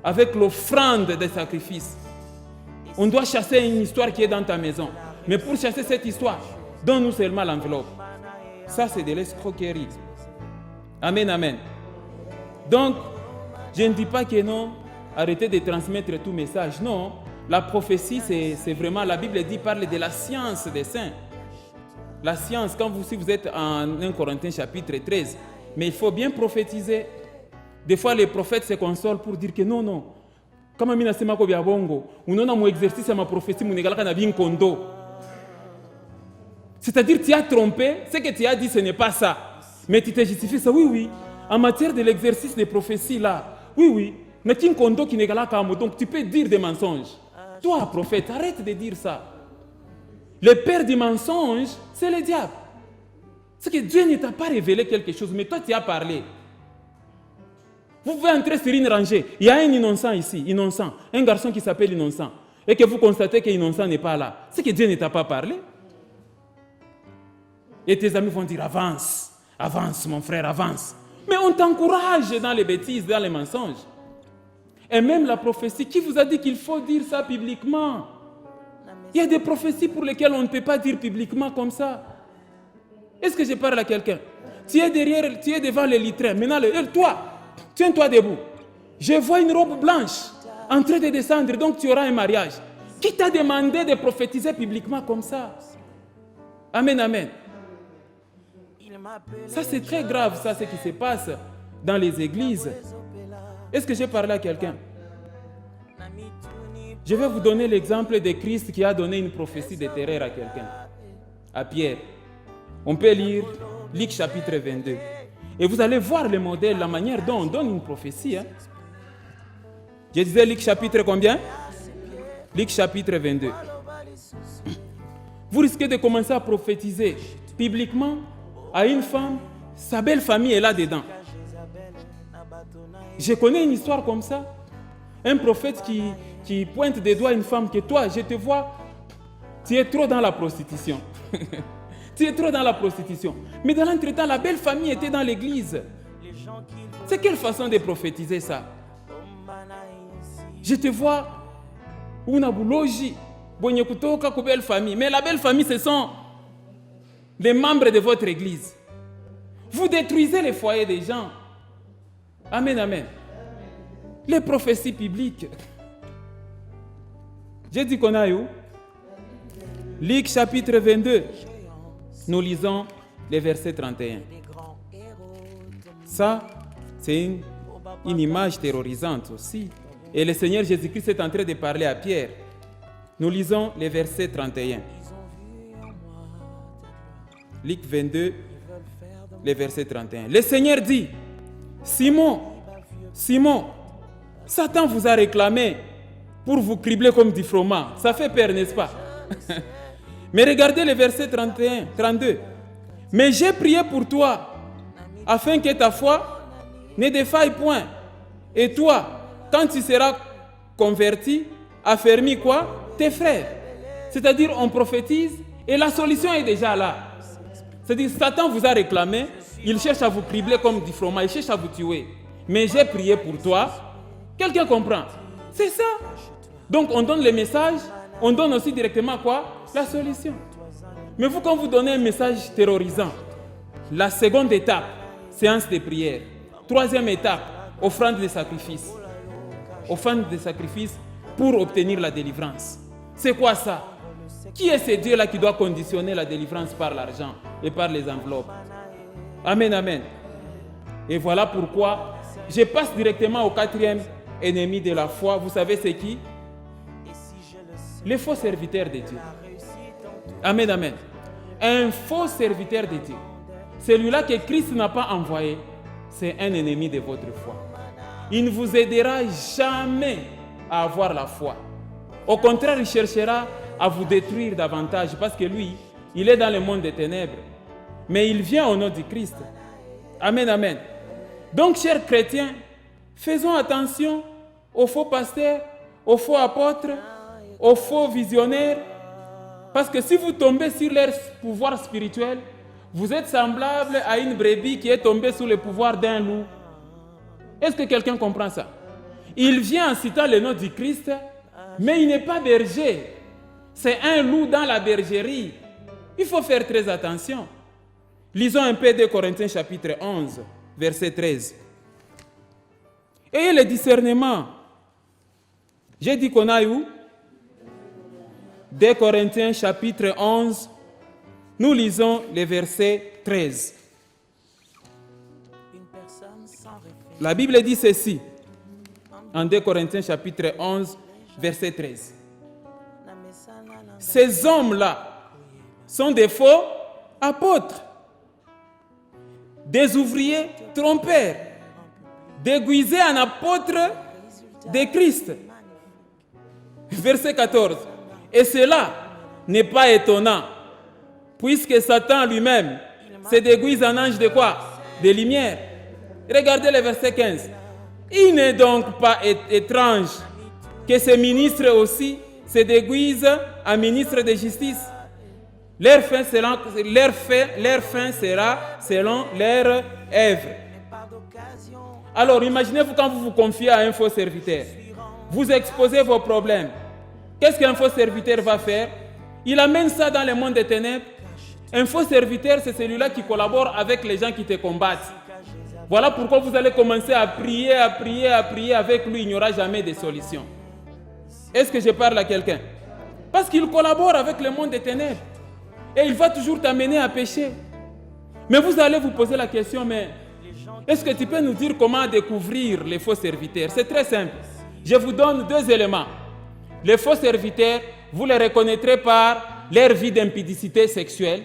Avec l'offrande des sacrifices. On doit chasser une histoire qui est dans ta maison. Mais pour chasser cette histoire, donne-nous seulement l'enveloppe. Ça, c'est de l'escroquerie. Amen, amen. Donc, je ne dis pas que non, arrêtez de transmettre tout message. Non, la prophétie, c'est vraiment, la Bible dit, parle de la science des saints. La science, si vous êtes en 1 Corinthiens chapitre 13, mais il faut bien prophétiser. Des fois, les prophètes se consolent pour dire que non, non. Comme je suis dit, on a mon exercice à ma prophétie, mon égal a bien condo. C'est-à-dire, tu as trompé, ce que tu as dit, ce n'est pas ça. Mais tu t'es justifié ça, oui, oui. En matière de l'exercice des prophéties, là, oui, oui. Mais tu as un condo qui n'est pas là, donc tu peux dire des mensonges. Toi, prophète, arrête de dire ça. Le père du mensonge, c'est le diable. C'est que Dieu ne t'a pas révélé quelque chose, mais toi, tu as parlé. Vous pouvez entrer sur une rangée. Il y a un innocent ici, innocent. Un garçon qui s'appelle innocent. Et que vous constatez que l'innocent n'est pas là. C'est que Dieu ne t'a pas parlé. Et tes amis vont dire, avance, avance mon frère, avance. Mais on t'encourage dans les bêtises, dans les mensonges. Et même la prophétie, qui vous a dit qu'il faut dire ça publiquement? Il y a des prophéties pour lesquelles on ne peut pas dire publiquement comme ça. Est-ce que je parle à quelqu'un? Tu es devant le litrin. Maintenant, toi, tiens-toi debout. Je vois une robe blanche en train de descendre, donc tu auras un mariage. Qui t'a demandé de prophétiser publiquement comme ça? Amen, amen. Ça, c'est très grave, ça, ce qui se passe dans les églises. Est-ce que j'ai parlé à quelqu'un? Je vais vous donner l'exemple de Christ qui a donné une prophétie de terreur à quelqu'un, à Pierre. On peut lire Luc chapitre 22. Et vous allez voir le modèle, la manière dont on donne une prophétie. Hein. Je disais Luc chapitre combien? Luc chapitre 22. Vous risquez de commencer à prophétiser publiquement à une femme, sa belle famille est là-dedans. Je connais une histoire comme ça. Un prophète qui pointe des doigts à une femme que toi, je te vois, tu es trop dans la prostitution. Tu es trop dans la prostitution. Mais dans l'entretemps, la belle famille était dans l'église. C'est quelle façon de prophétiser ça? Je te vois, una bouloji, bonye kutoka ku belle famille. Mais la belle famille, ce sont les membres de votre église. Vous détruisez les foyers des gens. Amen, amen. Les prophéties bibliques. J'ai dit qu'on a eu Luc chapitre 22. Nous lisons les versets 31. Ça, c'est une image terrorisante aussi. Et le Seigneur Jésus-Christ est en train de parler à Pierre. Nous lisons les versets 31. Luc 22, les versets 31. Le Seigneur dit, Simon, Simon, Satan vous a réclamé pour vous cribler comme du froment. Ça fait peur, n'est-ce pas? Mais regardez le verset 31, 32. Mais j'ai prié pour toi, afin que ta foi ne défaille point. Et toi, quand tu seras converti, affermis quoi? Tes frères. C'est-à-dire, on prophétise et la solution est déjà là. C'est-à-dire, Satan vous a réclamé, il cherche à vous cribler comme du fromage, il cherche à vous tuer. Mais j'ai prié pour toi. Quelqu'un comprend? C'est ça. Donc, on donne le message, on donne aussi directement quoi? La solution. Mais vous, quand vous donnez un message terrorisant, la seconde étape, séance de prière. Troisième étape, offrande de sacrifice. Offrande de sacrifice pour obtenir la délivrance. C'est quoi ça? Qui est ce Dieu-là qui doit conditionner la délivrance par l'argent et par les enveloppes? Amen, amen. Et voilà pourquoi je passe directement au quatrième ennemi de la foi. Vous savez c'est qui? Les faux serviteurs de Dieu. Amen, amen. Un faux serviteur de Dieu. Celui-là que Christ n'a pas envoyé, c'est un ennemi de votre foi. Il ne vous aidera jamais à avoir la foi. Au contraire, il cherchera à vous détruire davantage parce que lui, il est dans le monde des ténèbres. Mais il vient au nom du Christ. Amen, amen. Donc, chers chrétiens, faisons attention aux faux pasteurs, aux faux apôtres, aux faux visionnaires. Parce que si vous tombez sur leur pouvoir spirituel, vous êtes semblable à une brebis qui est tombée sous le pouvoir d'un loup. Est-ce que quelqu'un comprend ça? Il vient en citant le nom du Christ, mais il n'est pas berger. C'est un loup dans la bergerie. Il faut faire très attention. Lisons un peu 2 Corinthiens chapitre 11, verset 13. Ayez le discernement. J'ai dit qu'on a où? 2 Corinthiens chapitre 11, nous lisons le verset 13. La Bible dit ceci, en 2 Corinthiens chapitre 11, verset 13. Ces hommes-là sont des faux apôtres, des ouvriers trompeurs, déguisés en apôtres de Christ. Verset 14. Et cela n'est pas étonnant, puisque Satan lui-même se déguise en ange de quoi? De lumière. Regardez le verset 15. Il n'est donc pas étrange que ces ministres aussi se déguisent en ministres de justice. Leur fin sera selon leur œuvre. Alors imaginez-vous quand vous vous confiez à un faux serviteur. Vous exposez vos problèmes. Qu'est-ce qu'un faux serviteur va faire? Il amène ça dans le monde des ténèbres. Un faux serviteur, c'est celui-là qui collabore avec les gens qui te combattent. Voilà pourquoi vous allez commencer à prier avec lui. Il n'y aura jamais de solution. Est-ce que je parle à quelqu'un? Parce qu'il collabore avec le monde des ténèbres. Et il va toujours t'amener à pécher. Mais vous allez vous poser la question, mais est-ce que tu peux nous dire comment découvrir les faux serviteurs? C'est très simple. Je vous donne 2 éléments. Les faux serviteurs, vous les reconnaîtrez par leur vie d'impudicité sexuelle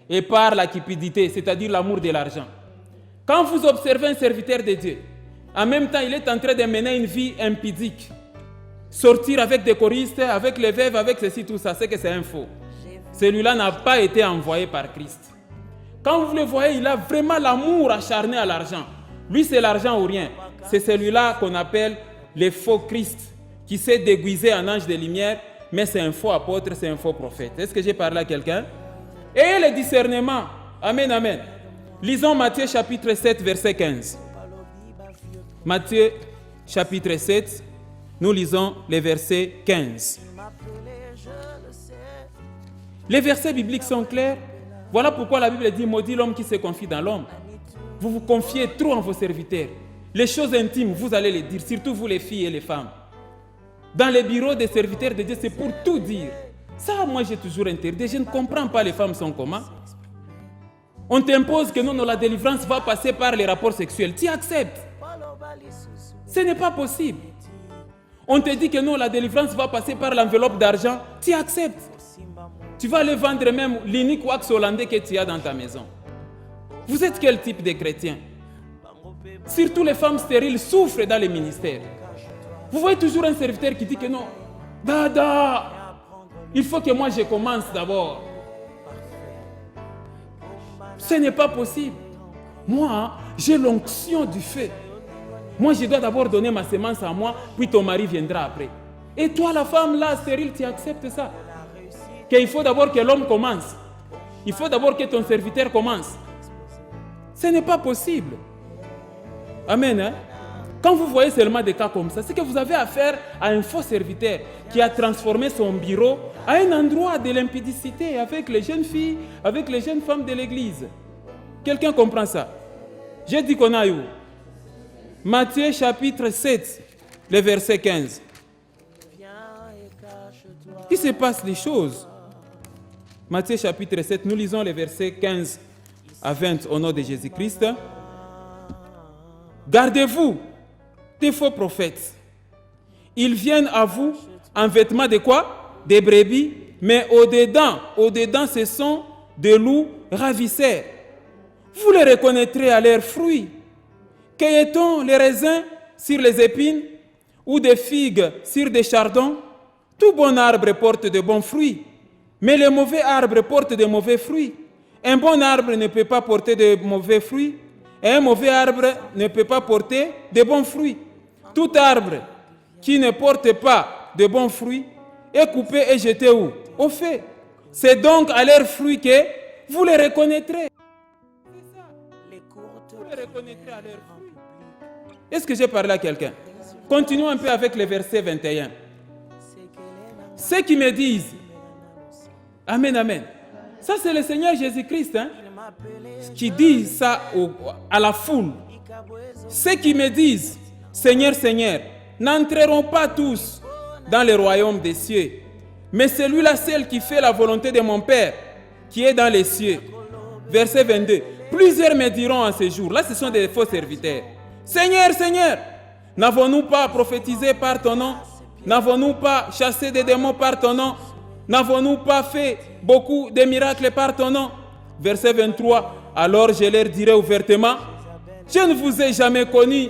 et par la cupidité, c'est-à-dire l'amour de l'argent. Quand vous observez un serviteur de Dieu, en même temps, il est en train de mener une vie impudique. Sortir avec des choristes, avec les veuves, avec ceci, tout ça, c'est que c'est un faux. Celui-là n'a pas été envoyé par Christ. Quand vous le voyez, il a vraiment l'amour acharné à l'argent. Lui, c'est l'argent ou rien. C'est celui-là qu'on appelle le faux Christ, qui s'est déguisé en ange de lumière, mais c'est un faux apôtre, c'est un faux prophète. Est-ce que j'ai parlé à quelqu'un? Et le discernement. Amen, amen. Lisons Matthieu chapitre 7, verset 15. Matthieu chapitre 7, nous lisons les versets 15. Les versets bibliques sont clairs. Voilà pourquoi la Bible dit « Maudit l'homme qui se confie dans l'homme ». Vous vous confiez trop en vos serviteurs. Les choses intimes, vous allez les dire, surtout vous les filles et les femmes. Dans les bureaux des serviteurs de Dieu, c'est pour tout dire. Ça, moi, j'ai toujours interdit. Je ne comprends pas les femmes sont comment. On t'impose que non, la délivrance va passer par les rapports sexuels. Tu acceptes. Ce n'est pas possible. On te dit que non, la délivrance va passer par l'enveloppe d'argent. Tu acceptes. Tu vas aller vendre même l'unique wax hollandais que tu as dans ta maison. Vous êtes quel type de chrétien? Surtout les femmes stériles souffrent dans les ministères. Vous voyez toujours un serviteur qui dit que non, Dada, il faut que moi je commence d'abord. Ce n'est pas possible. Moi, j'ai l'onction du feu. Moi, je dois d'abord donner ma semence à moi, puis ton mari viendra après. Et toi, la femme là, stérile, tu acceptes ça? qu'il faut d'abord que l'homme commence. Il faut d'abord que ton serviteur commence. Ce n'est pas possible. Amen. Hein? Quand vous voyez seulement des cas comme ça, c'est que vous avez affaire à un faux serviteur qui a transformé son bureau à un endroit de l'impudicité avec les jeunes filles, avec les jeunes femmes de l'église. Quelqu'un comprend ça? J'ai dit qu'on a eu Matthieu chapitre 7, le verset 15. Il se passe des choses. Matthieu chapitre 7, nous lisons les versets 15 à 20 au nom de Jésus-Christ. Gardez-vous des faux prophètes. Ils viennent à vous en vêtements de quoi? Des brebis, mais au-dedans, ce sont des loups ravisseurs. Vous les reconnaîtrez à leurs fruits. Cueille-t-on les raisins sur les épines ou des figues sur des chardons? Tout bon arbre porte de bons fruits, mais les mauvais arbres portent de mauvais fruits. Un bon arbre ne peut pas porter de mauvais fruits, et un mauvais arbre ne peut pas porter de bons fruits. Tout arbre qui ne porte pas de bons fruits est coupé et jeté où? Au feu. C'est donc à leurs fruits que vous les reconnaîtrez. Vous les reconnaîtrez à leurs fruits. Est-ce que j'ai parlé à quelqu'un? Continuons un peu avec le verset 21. Ceux qui me disent, Amen, Amen. Ça, c'est le Seigneur Jésus-Christ hein, qui dit ça à la foule. Ceux qui me disent, Seigneur, Seigneur, n'entreront pas tous dans le royaume des cieux, mais celui-là seul qui fait la volonté de mon Père, qui est dans les cieux. Verset 22. Plusieurs me diront en ce jour, là ce sont des faux serviteurs, Seigneur, Seigneur, n'avons-nous pas prophétisé par ton nom? N'avons-nous pas chassé des démons par ton nom? N'avons-nous pas fait beaucoup de miracles par ton nom? Verset 23. Alors je leur dirai ouvertement, je ne vous ai jamais connu.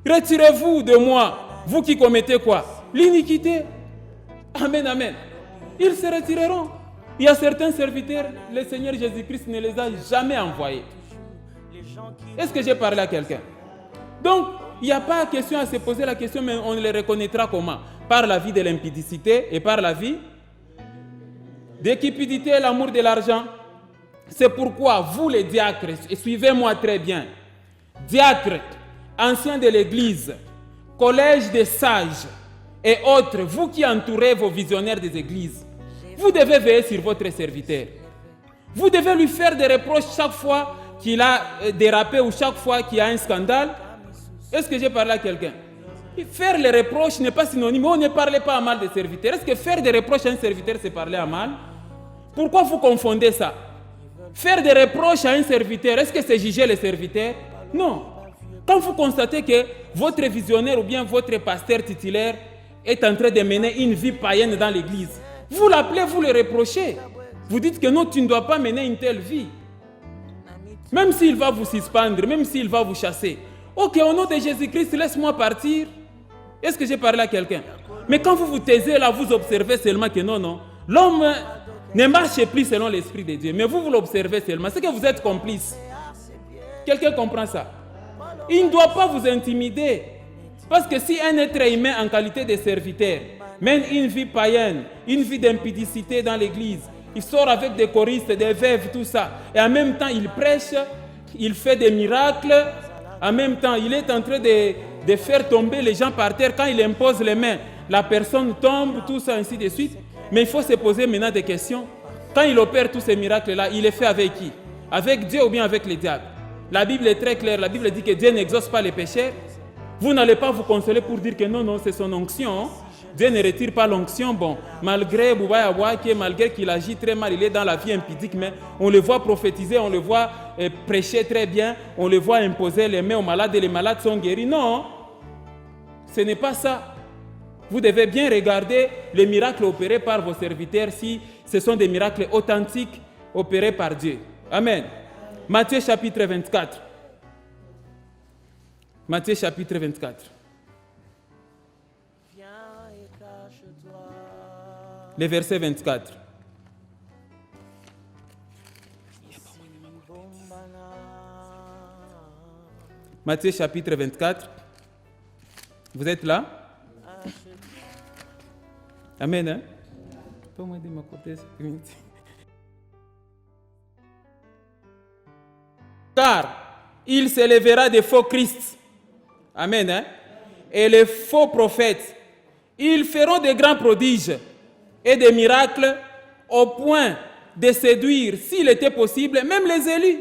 Retirez-vous de moi, vous qui commettez quoi? L'iniquité. Amen, amen. Ils se retireront. Il y a certains serviteurs, le Seigneur Jésus-Christ ne les a jamais envoyés. Est-ce que j'ai parlé à quelqu'un? Donc, il n'y a pas question à se poser la question, mais on les reconnaîtra comment? Par la vie de l'impudicité et par la vie de cupidité et l'amour de l'argent. C'est pourquoi vous les diacres, et suivez-moi très bien, diacres, anciens de l'église, collège des sages et autres, vous qui entourez vos visionnaires des églises, vous devez veiller sur votre serviteur. Vous devez lui faire des reproches chaque fois qu'il a dérapé ou chaque fois qu'il y a un scandale. Est-ce que j'ai parlé à quelqu'un? Faire les reproches n'est pas synonyme. On ne parle pas à mal des serviteurs. Est-ce que faire des reproches à un serviteur, c'est parler à mal? Pourquoi vous confondez ça? Faire des reproches à un serviteur, est-ce que c'est juger le serviteur? Non. Quand vous constatez que votre visionnaire ou bien votre pasteur titulaire est en train de mener une vie païenne dans l'église, vous l'appelez, vous le reprochez. Vous dites que non, tu ne dois pas mener une telle vie. Même s'il va vous suspendre, même s'il va vous chasser. Ok, au nom de Jésus-Christ, laisse-moi partir. Est-ce que j'ai parlé à quelqu'un? Mais quand vous vous taisez là, vous observez seulement que non, l'homme ne marche plus selon l'Esprit de Dieu. Mais vous l'observez seulement. C'est que vous êtes complice. Quelqu'un comprend ça? Il ne doit pas vous intimider. Parce que si un être humain en qualité de serviteur mène une vie païenne, une vie d'impudicité dans l'église, il sort avec des choristes, des veuves, tout ça, et en même temps il prêche, il fait des miracles, en même temps il est en train de faire tomber les gens par terre. Quand il impose les mains, la personne tombe, tout ça, ainsi de suite. Mais il faut se poser maintenant des questions. Quand il opère tous ces miracles-là, il les fait avec qui? Avec Dieu ou bien avec les diables? La Bible est très claire. La Bible dit que Dieu n'exauce pas les pécheurs. Vous n'allez pas vous consoler pour dire que non, c'est son onction. Dieu ne retire pas l'onction. Bon, malgré Boubaï Awake, malgré qu'il agit très mal, il est dans la vie impudique, mais on le voit prophétiser, on le voit prêcher très bien, on le voit imposer les mains aux malades et les malades sont guéris. Non, ce n'est pas ça. Vous devez bien regarder les miracles opérés par vos serviteurs si ce sont des miracles authentiques opérés par Dieu. Amen. Matthieu chapitre 24. Matthieu chapitre 24. Le verset 24. Matthieu chapitre 24. Vous êtes là? Amen. Hein? pas moi de m'accorder cette minute. Car il s'élèvera des faux Christ. Amen. Hein? Et les faux prophètes, ils feront des grands prodiges et des miracles au point de séduire, s'il était possible, même les élus.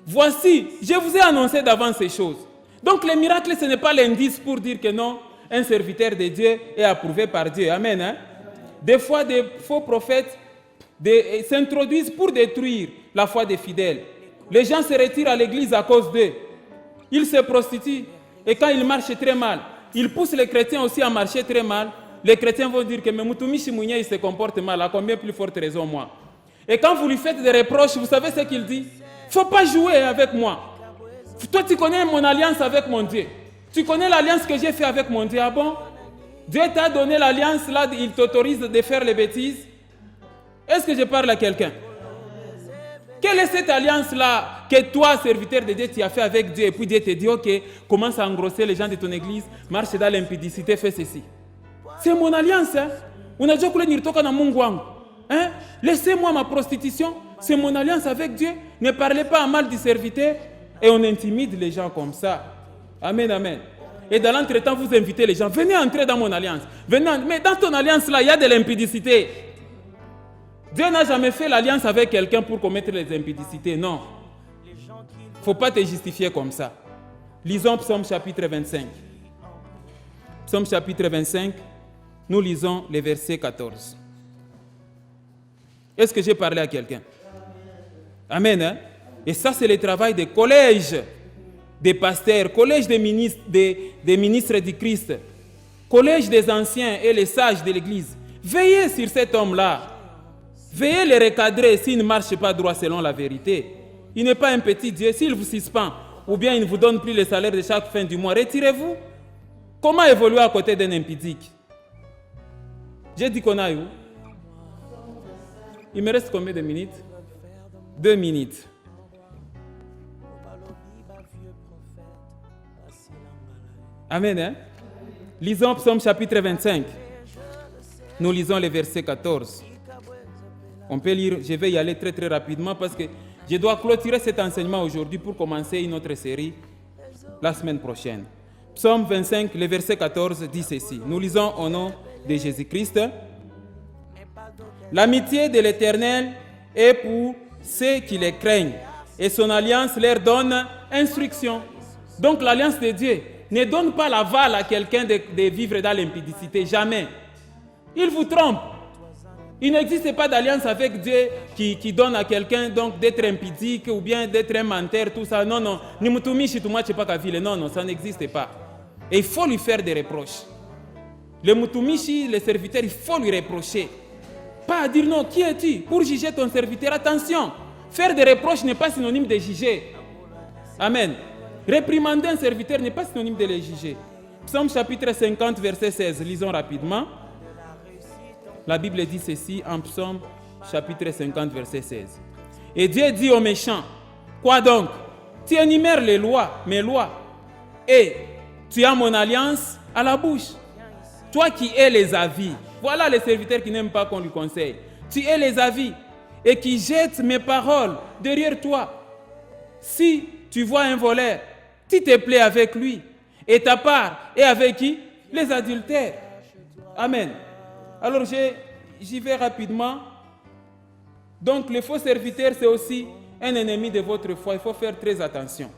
Voici, je vous ai annoncé d'avance ces choses. Donc les miracles, ce n'est pas l'indice pour dire que non, un serviteur de Dieu est approuvé par Dieu. Amen. Hein? Des fois, des faux prophètes s'introduisent pour détruire la foi des fidèles. Les gens se retirent à l'église à cause d'eux. Ils se prostituent. Et quand ils marchent très mal, ils poussent les chrétiens aussi à marcher très mal. Les chrétiens vont dire que Mutumishi Mounia, il se comporte mal. À combien plus forte raison moi? Et quand vous lui faites des reproches, vous savez ce qu'il dit? Il ne faut pas jouer avec moi. Toi, tu connais mon alliance avec mon Dieu. Tu connais l'alliance que j'ai faite avec mon Dieu. Ah bon? Dieu t'a donné l'alliance, là, il t'autorise de faire les bêtises. Est-ce que je parle à quelqu'un? Quelle est cette alliance-là que toi, serviteur de Dieu, tu as fait avec Dieu? Et puis Dieu te dit, ok, commence à engrosser les gens de ton église, marche dans l'impudicité, fais ceci. C'est mon alliance. Hein? Hein? Laissez-moi ma prostitution. C'est mon alliance avec Dieu. Ne parlez pas à mal du serviteur. Et on intimide les gens comme ça. Amen, amen. Et dans l'entretemps, vous invitez les gens. Venez entrer dans mon alliance. Venez, mais dans ton alliance-là, il y a de l'impudicité. Dieu n'a jamais fait l'alliance avec quelqu'un pour commettre les impudicités. Non. Il ne faut pas te justifier comme ça. Lisons Psaume chapitre 25. Psaume chapitre 25, nous lisons les versets 14. Est-ce que j'ai parlé à quelqu'un? Amen. Hein? Et ça, c'est le travail des collèges, des pasteurs, collège des ministres du Christ, collège des anciens et les sages de l'Église. Veillez sur cet homme-là. Veillez le recadrer s'il ne marche pas droit selon la vérité. Il n'est pas un petit Dieu. S'il vous suspend, ou bien il ne vous donne plus le salaire de chaque fin du mois, retirez-vous. Comment évoluer à côté d'un impudique? J'ai dit qu'on a eu. Il me reste combien de minutes? 2 minutes. Amen. Hein? Lisons Psaume chapitre 25. Nous lisons les versets 14. On peut lire, je vais y aller très très rapidement parce que je dois clôturer cet enseignement aujourd'hui pour commencer une autre série la semaine prochaine. Psaume 25, le verset 14 dit ceci. Nous lisons au nom de Jésus-Christ. L'amitié de l'Éternel est pour ceux qui les craignent et son alliance leur donne instruction. Donc l'alliance de Dieu ne donne pas l'aval à quelqu'un de vivre dans l'impudicité, jamais. Il vous trompe. Il n'existe pas d'alliance avec Dieu qui donne à quelqu'un donc d'être impudique ou bien d'être un menteur, tout ça. Non, non. Non, non, ça n'existe pas. Et il faut lui faire des reproches. Le mutumishi, le serviteur, il faut lui reprocher. Pas à dire non, qui es-tu pour juger ton serviteur? Attention, faire des reproches n'est pas synonyme de juger. Amen. Réprimander un serviteur n'est pas synonyme de le juger. Psaume chapitre 50, verset 16, lisons rapidement. La Bible dit ceci en Psaume chapitre 50, verset 16. Et Dieu dit aux méchants, quoi donc? Tu énumères les lois, mes lois, et tu as mon alliance à la bouche. Toi qui es les avis, voilà les serviteurs qui n'aiment pas qu'on lui conseille. Tu es les avis et qui jettent mes paroles derrière toi. Si tu vois un voleur, tu te plais avec lui. Et ta part est avec qui? Les adultères. Amen. Alors j'y vais rapidement. Donc le faux serviteur, c'est aussi un ennemi de votre foi. Il faut faire très attention.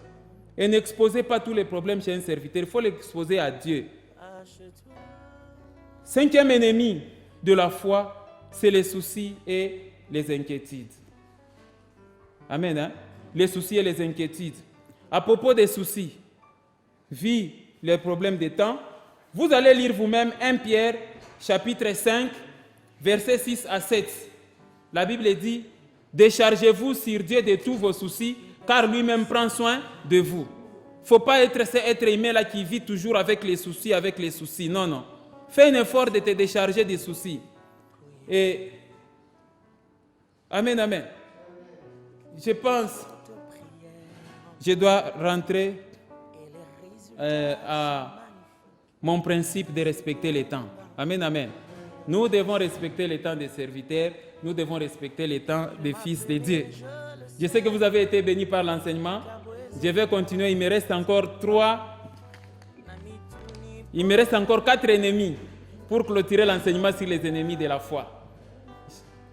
Et n'exposez pas tous les problèmes chez un serviteur. Il faut l'exposer à Dieu. 5e ennemi de la foi, c'est les soucis et les inquiétudes. Amen. Hein? Les soucis et les inquiétudes. À propos des soucis, vu les problèmes des temps, vous allez lire vous-même 1 Pierre, chapitre 5, versets 6 à 7. La Bible dit, « Déchargez-vous sur Dieu de tous vos soucis, car lui-même prend soin de vous. » Il ne faut pas être cet être humain là qui vit toujours avec les soucis. Non, non. Fais un effort de te décharger des soucis. Et Amen, amen. Je pense, je dois rentrer à mon principe de respecter les temps. Amen, amen. Nous devons respecter les temps des serviteurs, nous devons respecter les temps des fils de Dieu. Je sais que vous avez été bénis par l'enseignement. Je vais continuer, il me reste encore 4 ennemis pour clôturer l'enseignement sur les ennemis de la foi.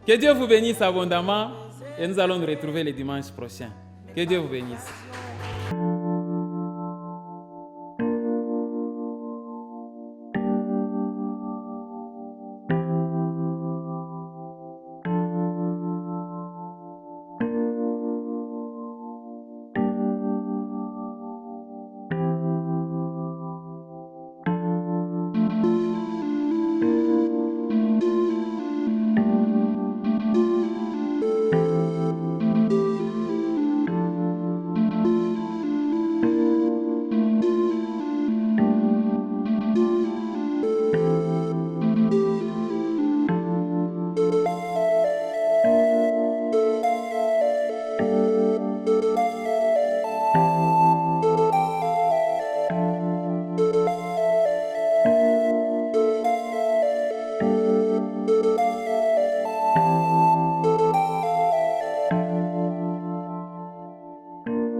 Que Dieu vous bénisse abondamment et nous allons nous retrouver le dimanche prochain. Que Dieu vous bénisse.